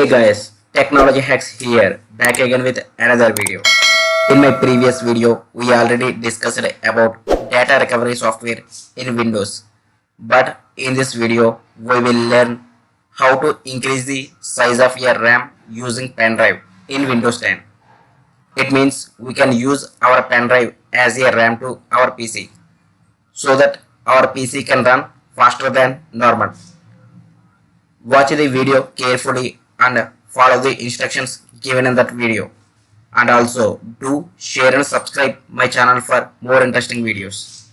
Hey guys, Technology Hacks here, back again with another video. In my previous video, we already discussed about data recovery software in Windows. But in this video, we will learn how to increase the size of your RAM using pen drive in Windows 10. It means we can use our pen drive as a RAM to our PC so that our PC can run faster than normal. Watch the video carefully and follow the instructions given in that video. And also do share and subscribe my channel for more interesting videos.